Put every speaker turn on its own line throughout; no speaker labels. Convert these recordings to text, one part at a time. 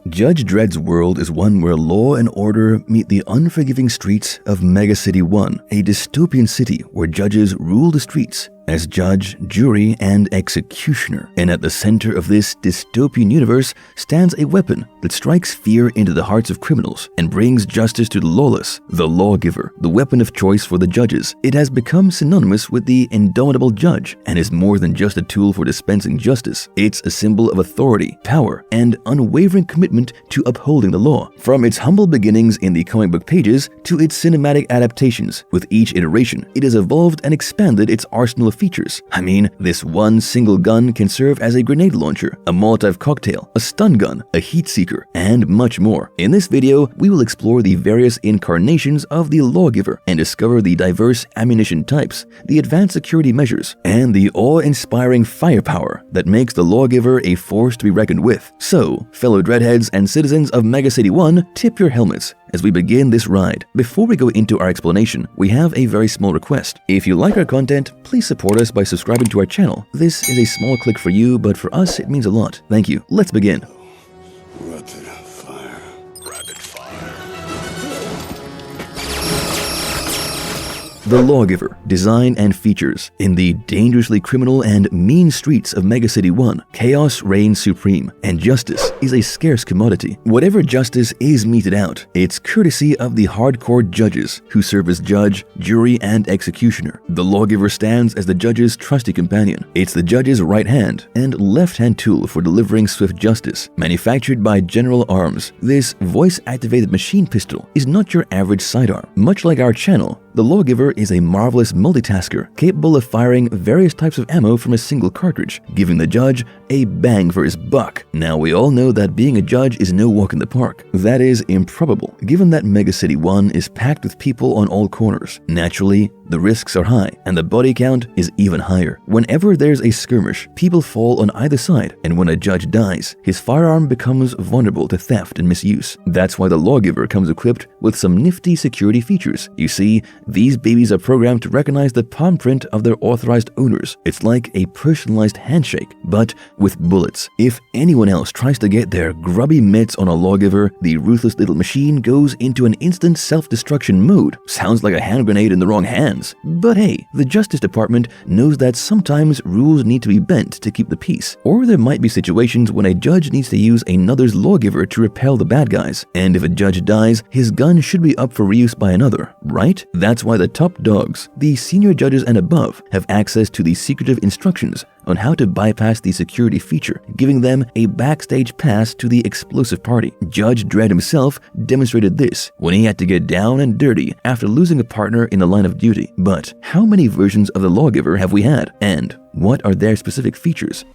Judge Dredd's world is one where law and order meet the unforgiving streets of Mega City 1, a dystopian city where judges rule the streets as judge, jury, and executioner. And at the center of this dystopian universe stands a weapon that strikes fear into the hearts of criminals and brings justice to the lawless, the Lawgiver, the weapon of choice for the judges. It has become synonymous with the indomitable judge and is more than just a tool for dispensing justice. It's a symbol of authority, power, and unwavering commitment to upholding the law. From its humble beginnings in the comic book pages to its cinematic adaptations, with each iteration, it has evolved and expanded its arsenal of features. I mean, this one single gun can serve as a grenade launcher, a Molotov cocktail, a stun gun, a heat seeker, and much more. In this video, we will explore the various incarnations of the Lawgiver and discover the diverse ammunition types, the advanced security measures, and the awe-inspiring firepower that makes the Lawgiver a force to be reckoned with. So, fellow Dreadheads and citizens of Mega City 1, tip your helmets as we begin this ride. Before we go into our explanation, we have a very small request. If you like our content, please support us by subscribing to our channel. This is a small click for you, but for us, it means a lot. Thank you. Let's begin. The Lawgiver, design and features. In the dangerously criminal and mean streets of Mega City 1, chaos reigns supreme, and justice is a scarce commodity. Whatever justice is meted out, it's courtesy of the hardcore judges who serve as judge, jury, and executioner. The Lawgiver stands as the judge's trusty companion. It's the judge's right hand and left hand tool for delivering swift justice. Manufactured by General Arms, this voice-activated machine pistol is not your average sidearm. Much like our channel, the Lawgiver is a marvelous multitasker capable of firing various types of ammo from a single cartridge, giving the judge a bang for his buck. Now, we all know that being a judge is no walk in the park. That is improbable, given that Mega City 1 is packed with people on all corners. Naturally, the risks are high, and the body count is even higher. Whenever there's a skirmish, people fall on either side, and when a judge dies, his firearm becomes vulnerable to theft and misuse. That's why the Lawgiver comes equipped with some nifty security features. You see, these babies are programmed to recognize the palm print of their authorized owners. It's like a personalized handshake, but with bullets. If anyone else tries to get their grubby mitts on a Lawgiver, the ruthless little machine goes into an instant self-destruction mode. Sounds like a hand grenade in the wrong hands. But hey, the Justice Department knows that sometimes rules need to be bent to keep the peace. Or there might be situations when a judge needs to use another's Lawgiver to repel the bad guys. And if a judge dies, his gun should be up for reuse by another, right? That's why the top dogs, the senior judges and above, have access to the secretive instructions on how to bypass the security feature, giving them a backstage pass to the explosive party. Judge Dredd himself demonstrated this when he had to get down and dirty after losing a partner in the line of duty. But how many versions of the Lawgiver have we had? And what are their specific features?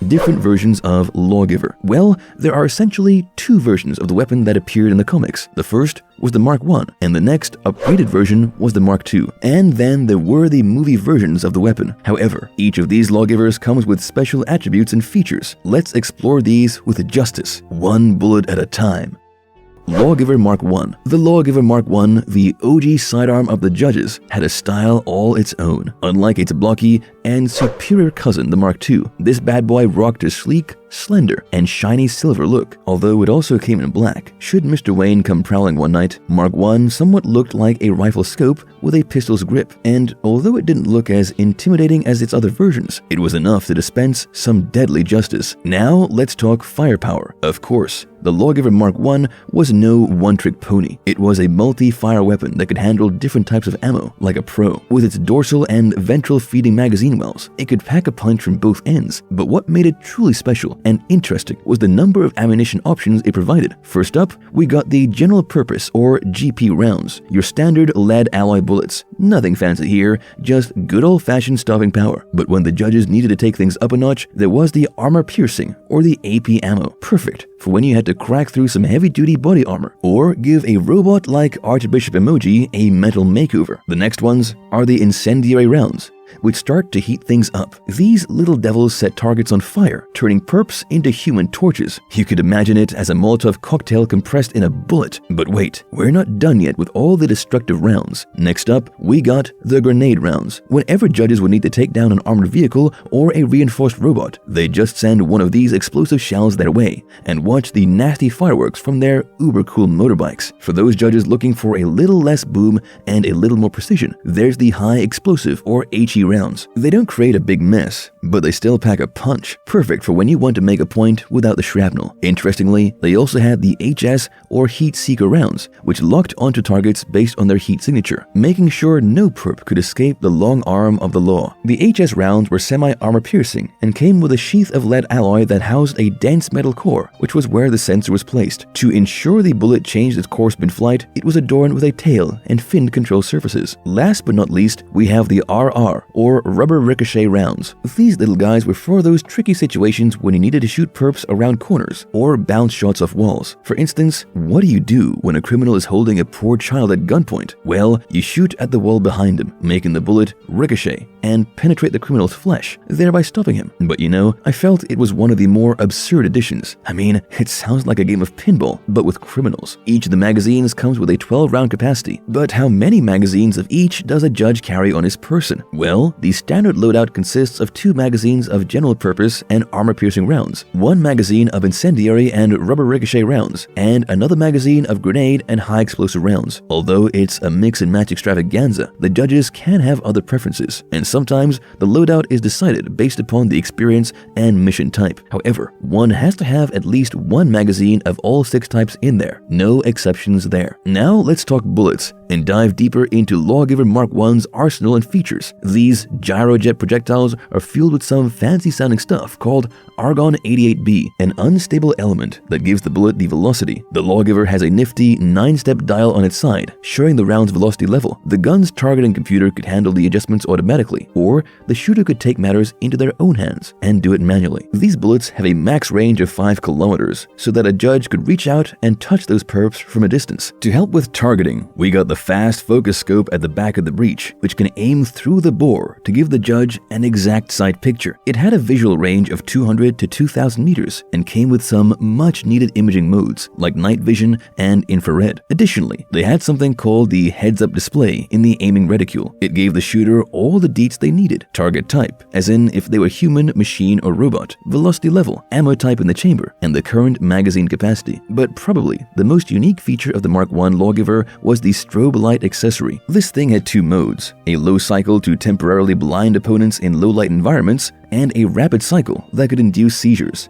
Different versions of Lawgiver. Well, there are essentially two versions of the weapon that appeared in the comics. The first was the Mark I, and the next upgraded version was the Mark II. And then there were the movie versions of the weapon. However, each of these Lawgivers comes with special attributes and features. Let's explore these with justice, one bullet at a time. Lawgiver Mark I. The Lawgiver Mark I, the OG sidearm of the judges, had a style all its own. Unlike its blocky and superior cousin, the Mark II, this bad boy rocked a sleek, slender, and shiny silver look, although it also came in black. Should Mr. Wayne come prowling one night, Mark I somewhat looked like a rifle scope with a pistol's grip, and although it didn't look as intimidating as its other versions, it was enough to dispense some deadly justice. Now, let's talk firepower. Of course, the Lawgiver Mark I was no one-trick pony. It was a multi-fire weapon that could handle different types of ammo, like a pro. With its dorsal and ventral feeding magazine wells, it could pack a punch from both ends. But what made it truly special and interesting was the number of ammunition options it provided. First up, we got the general purpose or GP rounds, your standard lead alloy bullets. Nothing fancy here, just good old-fashioned stopping power. But when the judges needed to take things up a notch, there was the armor piercing or the AP ammo, perfect for when you had to crack through some heavy-duty body armor or give a robot like Archbishop Emoji a mental makeover. The next ones are the incendiary rounds. which start to heat things up. These little devils set targets on fire, turning perps into human torches. You could imagine it as a Molotov cocktail compressed in a bullet. But wait, we're not done yet with all the destructive rounds. Next up, we got the grenade rounds. Whenever judges would need to take down an armored vehicle or a reinforced robot, they'd just send one of these explosive shells their way and watch the nasty fireworks from their uber-cool motorbikes. For those judges looking for a little less boom and a little more precision, there's the high explosive or HE rounds. They don't create a big mess, but they still pack a punch, perfect for when you want to make a point without the shrapnel. Interestingly, they also had the HS or heat seeker rounds, which locked onto targets based on their heat signature, making sure no perp could escape the long arm of the law. The HS rounds were semi-armor piercing and came with a sheath of lead alloy that housed a dense metal core, which was where the sensor was placed. To ensure the bullet changed its course mid-flight, it was adorned with a tail and fin control surfaces. Last but not least, we have the RR, or rubber ricochet rounds. These little guys were for those tricky situations when you needed to shoot perps around corners or bounce shots off walls. For instance, what do you do when a criminal is holding a poor child at gunpoint? Well, you shoot at the wall behind him, making the bullet ricochet and penetrate the criminal's flesh, thereby stopping him. But you know, I felt it was one of the more absurd additions. I mean, it sounds like a game of pinball, but with criminals. Each of the magazines comes with a 12-round capacity, but how many magazines of each does a judge carry on his person? Well, the standard loadout consists of 2 magazines of general purpose and armor-piercing rounds, 1 magazine of incendiary and rubber ricochet rounds, and another magazine of grenade and high explosive rounds. Although it's a mix and match extravaganza, the judges can have other preferences, and sometimes the loadout is decided based upon the experience and mission type. However, one has to have at least 1 magazine of all 6 types in there, no exceptions there. Now let's talk bullets and dive deeper into Lawgiver Mark I's arsenal and features. These gyrojet projectiles are fueled with some fancy-sounding stuff called Argon 88B, an unstable element that gives the bullet the velocity. The Lawgiver has a nifty 9-step dial on its side, showing the round's velocity level. The gun's targeting computer could handle the adjustments automatically, or the shooter could take matters into their own hands and do it manually. These bullets have a max range of 5 kilometers, so that a judge could reach out and touch those perps from a distance. To help with targeting, we got the fast focus scope at the back of the breech, which can aim through the bore to give the judge an exact sight picture. It had a visual range of 200 to 2,000 meters and came with some much needed imaging modes like night vision and infrared. Additionally, they had something called the heads-up display in the aiming reticule. It gave the shooter all the deets they needed: target type, as in if they were human, machine, or robot, velocity level, ammo type in the chamber, and the current magazine capacity. But probably the most unique feature of the Mark I Lawgiver was the strobe light accessory. This thing had 2 modes: a low cycle to temporarily blind opponents in low light environments, and a rapid cycle that could induce seizures.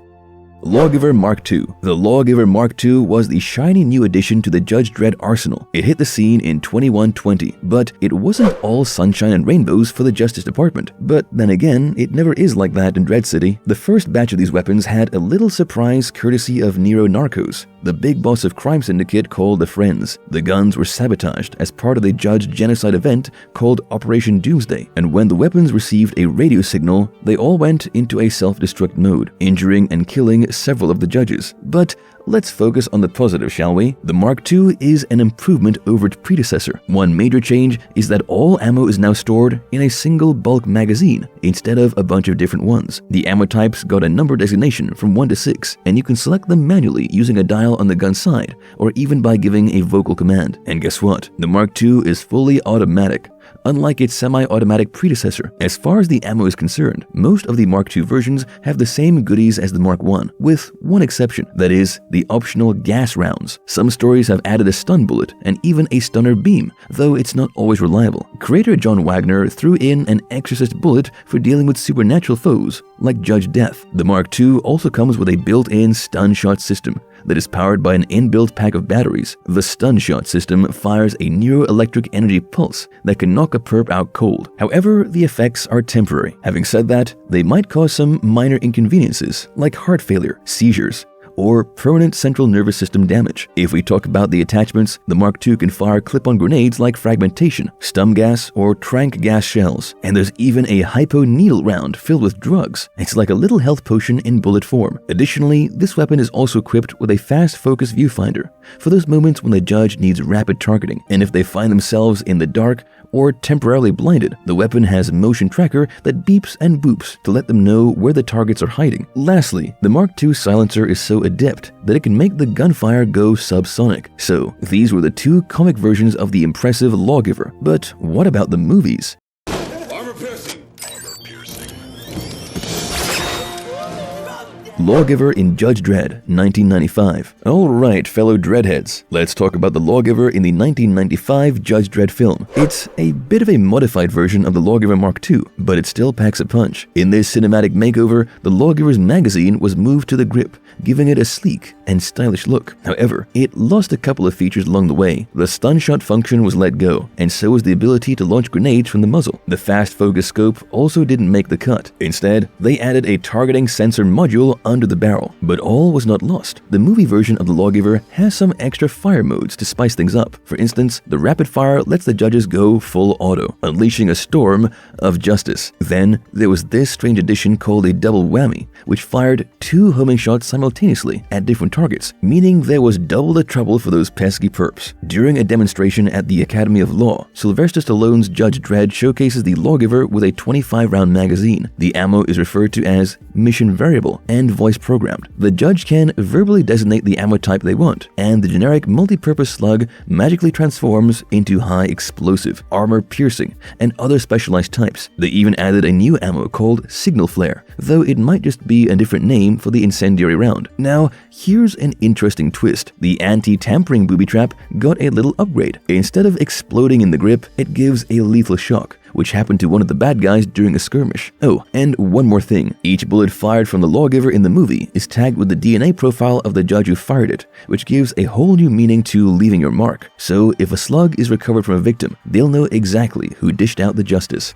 Lawgiver Mark II. The Lawgiver Mark II was the shiny new addition to the Judge Dredd arsenal. It hit the scene in 2120, but it wasn't all sunshine and rainbows for the Justice Department. But then again, it never is like that in Dredd City. The first batch of these weapons had a little surprise courtesy of Nero Narcos, the big boss of crime syndicate called the Friends. The guns were sabotaged as part of the Judge genocide event called Operation Doomsday, and when the weapons received a radio signal, they all went into a self-destruct mode, injuring and killing several of the judges. But let's focus on the positive, shall we? The Mark II is an improvement over its predecessor. One major change is that all ammo is now stored in a single bulk magazine instead of a bunch of different ones. The ammo types got a number designation from 1 to 6, and you can select them manually using a dial on the gun side, or even by giving a vocal command. And guess what? The Mark II is fully automatic, unlike its semi-automatic predecessor. As far as the ammo is concerned, most of the Mark II versions have the same goodies as the Mark I, with one exception, that is, the optional gas rounds. Some stories have added a stun bullet and even a stunner beam, though it's not always reliable. Creator John Wagner threw in an exorcist bullet for dealing with supernatural foes, like Judge Death. The Mark II also comes with a built-in stun shot system that is powered by an inbuilt pack of batteries. The stun shot system fires a neuroelectric energy pulse that can knock a perp out cold. However, the effects are temporary. Having said that, they might cause some minor inconveniences like heart failure, seizures, or permanent central nervous system damage. If we talk about the attachments, the Mark II can fire clip-on grenades like fragmentation, stum gas, or trank gas shells. And there's even a hypo needle round filled with drugs. It's like a little health potion in bullet form. Additionally, this weapon is also equipped with a fast focus viewfinder for those moments when the judge needs rapid targeting, and if they find themselves in the dark or temporarily blinded, the weapon has a motion tracker that beeps and boops to let them know where the targets are hiding. Lastly, the Mark II silencer is so adept that it can make the gunfire go subsonic. So, these were the two comic versions of the impressive Lawgiver. But what about the movies? Lawgiver in Judge Dredd, 1995. Alright, fellow Dreadheads, let's talk about the Lawgiver in the 1995 Judge Dredd film. It's a bit of a modified version of the Lawgiver Mark II, but it still packs a punch. In this cinematic makeover, the Lawgiver's magazine was moved to the grip, giving it a sleek and stylish look. However, it lost a couple of features along the way. The stun shot function was let go, and so was the ability to launch grenades from the muzzle. The fast focus scope also didn't make the cut. Instead, they added a targeting sensor module under the barrel. But all was not lost. The movie version of the Lawgiver has some extra fire modes to spice things up. For instance, the rapid fire lets the judges go full auto, unleashing a storm of justice. Then, there was this strange addition called a double whammy, which fired 2 homing shots simultaneously at different targets, meaning there was double the trouble for those pesky perps. During a demonstration at the Academy of Law, Sylvester Stallone's Judge Dredd showcases the Lawgiver with a 25-round magazine. The ammo is referred to as mission variable and voice programmed. The judge can verbally designate the ammo type they want, and the generic multi-purpose slug magically transforms into high explosive, armor piercing, and other specialized types. They even added a new ammo called Signal Flare, though it might just be a different name for the incendiary round. Now, here's an interesting twist. The anti-tampering booby trap got a little upgrade. Instead of exploding in the grip, it gives a lethal shock, which happened to one of the bad guys during a skirmish. Oh, and one more thing. Each bullet fired from the Lawgiver in the movie is tagged with the DNA profile of the judge who fired it, which gives a whole new meaning to leaving your mark. So if a slug is recovered from a victim, they'll know exactly who dished out the justice.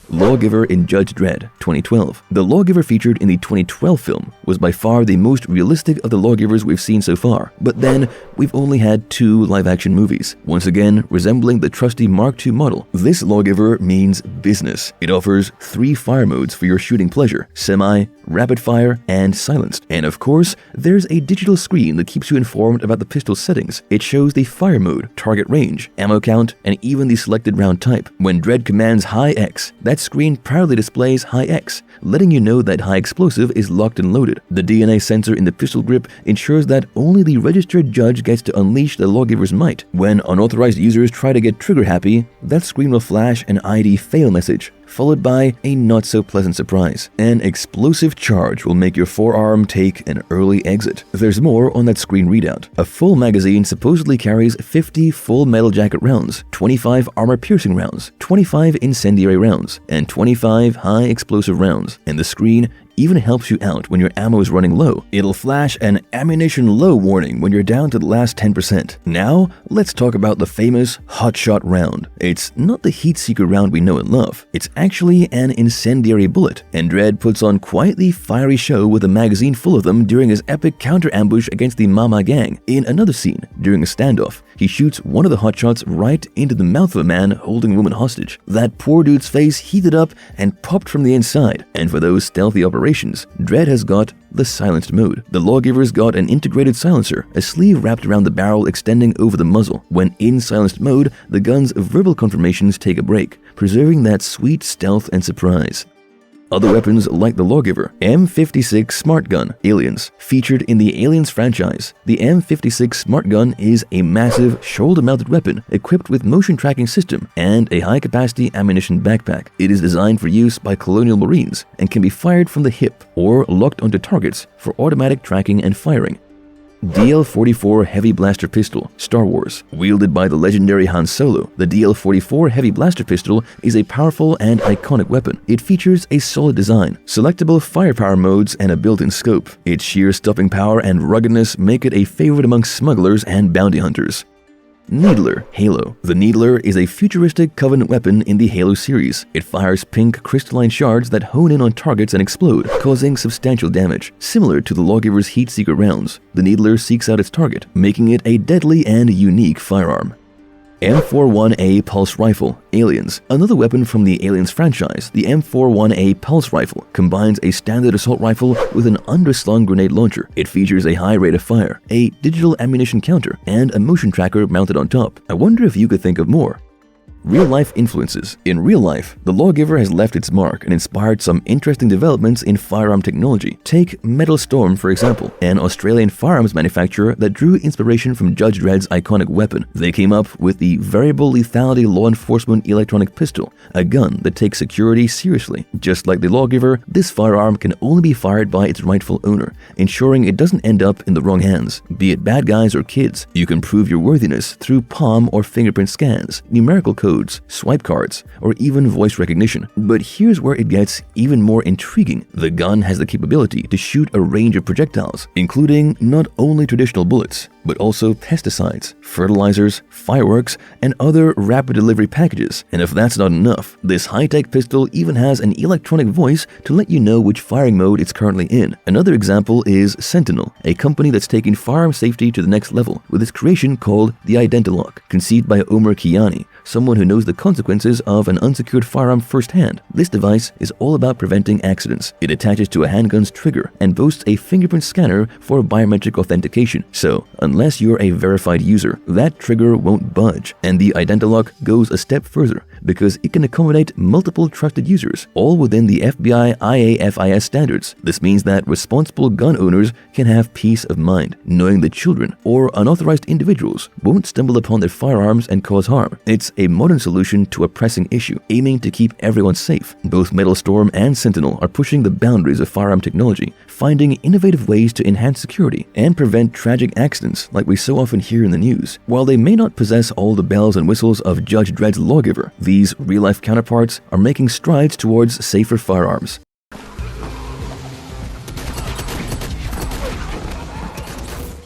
Lawgiver in Judge Dredd, 2012. The Lawgiver featured in the 2012 film was by far the most realistic of the Lawgivers we've seen so far, but then we've only had 2 live-action movies, once again resembling the trusty Mark II model. This Lawgiver means business. It offers 3 fire modes for your shooting pleasure: semi, rapid fire, and silenced. And of course, there's a digital screen that keeps you informed about the pistol settings. It shows the fire mode, target range, ammo count, and even the selected round type. When Dredd commands high X, that screen proudly displays high X, letting you know that high explosive is locked and loaded. The DNA sensor in the pistol grip ensures that only the registered judge gets to unleash the Lawgiver's might. When unauthorized users try to get trigger happy, that screen will flash an ID fail message, followed by a not-so-pleasant surprise. An explosive charge will make your forearm take an early exit. There's more on that screen readout. A full magazine supposedly carries 50 full metal jacket rounds, 25 armor-piercing rounds, 25 incendiary rounds, and 25 high-explosive rounds. And the screen even helps you out when your ammo is running low. It'll flash an ammunition low warning when you're down to the last 10%. Now, let's talk about the famous hotshot round. It's not the heat seeker round we know and love. It's actually an incendiary bullet, and Dredd puts on quite the fiery show with a magazine full of them during his epic counter-ambush against the Mama Gang. In another scene, during a standoff, he shoots one of the hotshots right into the mouth of a man holding a woman hostage. That poor dude's face heated up and popped from the inside. And for those stealthy operations, Dredd has got the silenced mode. The Lawgiver's got an integrated silencer, a sleeve wrapped around the barrel extending over the muzzle. When in silenced mode, the gun's verbal confirmations take a break, preserving that sweet stealth and surprise. Other weapons like the Lawgiver, M56 Smart Gun, Aliens. Featured in the Aliens franchise, the M56 Smart Gun is a massive, shoulder-mounted weapon equipped with motion tracking system and a high-capacity ammunition backpack. It is designed for use by colonial marines and can be fired from the hip or locked onto targets for automatic tracking and firing. DL-44 Heavy Blaster Pistol, Star Wars. Wielded by the legendary Han Solo, the DL-44 Heavy Blaster Pistol is a powerful and iconic weapon. It features a solid design, selectable firepower modes, and a built-in scope. Its sheer stopping power and ruggedness make it a favorite among smugglers and bounty hunters. Needler Halo. The Needler is a futuristic Covenant weapon in the Halo series. It fires pink crystalline shards that hone in on targets and explode, causing substantial damage. Similar to the Lawgiver's heat-seeker rounds, the Needler seeks out its target, making it a deadly and unique firearm. M41A Pulse Rifle Aliens. Another weapon from the Aliens franchise, the M41A Pulse Rifle combines a standard assault rifle with an underslung grenade launcher. It features a high rate of fire, a digital ammunition counter, and a motion tracker mounted on top. I wonder if you could think of more. Real-life influences. In real life, the Lawgiver has left its mark and inspired some interesting developments in firearm technology. Take Metal Storm, for example, an Australian firearms manufacturer that drew inspiration from Judge Dredd's iconic weapon. They came up with the Variable Lethality Law Enforcement Electronic Pistol, a gun that takes security seriously. Just like the Lawgiver, this firearm can only be fired by its rightful owner, ensuring it doesn't end up in the wrong hands. Be it bad guys or kids, you can prove your worthiness through palm or fingerprint scans, numerical codes, swipe cards, or even voice recognition. But here's where it gets even more intriguing. The gun has the capability to shoot a range of projectiles, including not only traditional bullets, but also pesticides, fertilizers, fireworks, and other rapid delivery packages. And if that's not enough, this high-tech pistol even has an electronic voice to let you know which firing mode it's currently in. Another example is Sentinel, a company that's taken firearm safety to the next level with its creation called the Identilock, conceived by Omar Kiani, someone who knows the consequences of an unsecured firearm firsthand. This device is all about preventing accidents. It attaches to a handgun's trigger and boasts a fingerprint scanner for biometric authentication. So, unless you're a verified user, that trigger won't budge. And the Identilock goes a step further because it can accommodate multiple trusted users, all within the FBI IAFIS standards. This means that responsible gun owners can have peace of mind, knowing that children or unauthorized individuals won't stumble upon their firearms and cause harm. It's a modern solution to a pressing issue, aiming to keep everyone safe. Both Metal Storm and Sentinel are pushing the boundaries of firearm technology, finding innovative ways to enhance security and prevent tragic accidents like we so often hear in the news. While they may not possess all the bells and whistles of Judge Dredd's Lawgiver, these real-life counterparts are making strides towards safer firearms.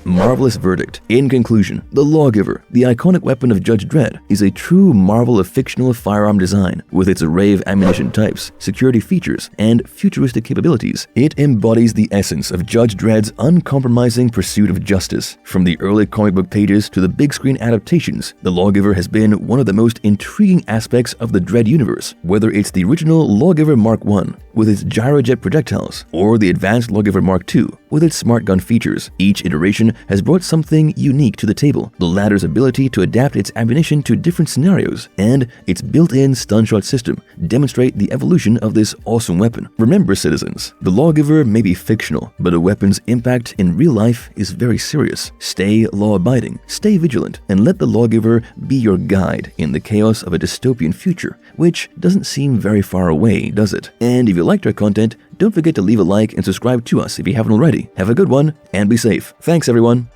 Marvelous verdict. In conclusion, the Lawgiver, the iconic weapon of Judge Dredd, is a true marvel of fictional firearm design. With its array of ammunition types, security features, and futuristic capabilities, it embodies the essence of Judge Dredd's uncompromising pursuit of justice. From the early comic book pages to the big screen adaptations, the Lawgiver has been one of the most intriguing aspects of the Dredd universe. Whether it's the original Lawgiver Mark I with its gyrojet projectiles, or the advanced Lawgiver Mark II with its smart gun features, each iteration has brought something unique to the table. The latter's ability to adapt its ammunition to different scenarios and its built-in stun shot system demonstrate the evolution of this awesome weapon. Remember, citizens, the Lawgiver may be fictional, but a weapon's impact in real life is very serious. Stay law-abiding, stay vigilant, and let the Lawgiver be your guide in the chaos of a dystopian future, which doesn't seem very far away, does it? And if you liked our content, don't forget to leave a like and subscribe to us if you haven't already. Have a good one and be safe. Thanks, everyone.